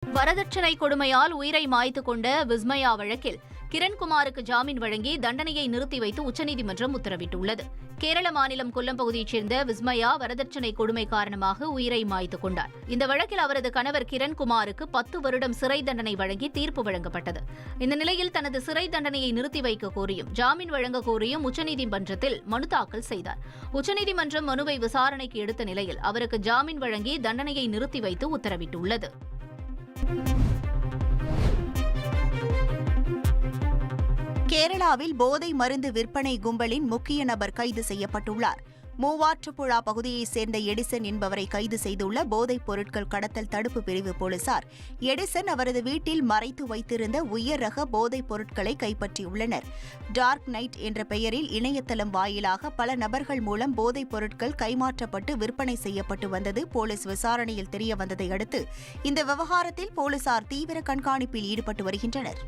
வரதட்சணை கொடுமையால் உயிரை மாய்த்து கொண்ட விஸ்மயா வழக்கில் கிரண்குமாருக்கு ஜாமீன் வழங்கி தண்டனையை நிறுத்தி வைத்து உச்சநீதிமன்றம் உத்தரவிட்டுள்ளது. கேரள மாநிலம் கொல்லம் பகுதியைச் சேர்ந்த விஸ்மயா வரதட்சணை கொடுமை காரணமாக உயிரை மாய்த்து கொண்டார். இந்த வழக்கில் அவரது கணவர் கிரண்குமாருக்கு 10 வருடம் சிறை தண்டனை வழங்கி தீர்ப்பு வழங்கப்பட்டது. இந்த நிலையில் தனது சிறை தண்டனையை நிறுத்தி வைக்க கோரியும் ஜாமீன் வழங்க கோரியும் உச்சநீதிமன்றத்தில் மனு தாக்கல் செய்தார். உச்சநீதிமன்றம் மனுவை விசாரணைக்கு எடுத்த நிலையில் அவருக்கு ஜாமீன் வழங்கி தண்டனையை நிறுத்தி வைத்து உத்தரவிட்டுள்ளது. கேரளாவில் போதை மருந்து விற்பனை கும்பலின் முக்கிய நபர் கைது செய்யப்பட்டுள்ளார். மூவாற்றுப்புழா பகுதியைச் சேர்ந்த எடிசன் என்பவரை கைது செய்துள்ள போதைப் பொருட்கள் கடத்தல் தடுப்பு பிரிவு போலீசார் எடிசன் அவரது வீட்டில் மறைத்து வைத்திருந்த உயர் ரக போதைப் பொருட்களை கைப்பற்றியுள்ளனர். டார்க் நைட் என்ற பெயரில் இணையதளம் வாயிலாக பல நபர்கள் மூலம் போதைப் பொருட்கள் கைமாற்றப்பட்டு விற்பனை செய்யப்பட்டு வந்தது போலீஸ் விசாரணையில் தெரியவந்ததை அடுத்து இந்த விவகாரத்தில் போலீசார் தீவிர கண்காணிப்பில் ஈடுபட்டு வருகின்றனர்.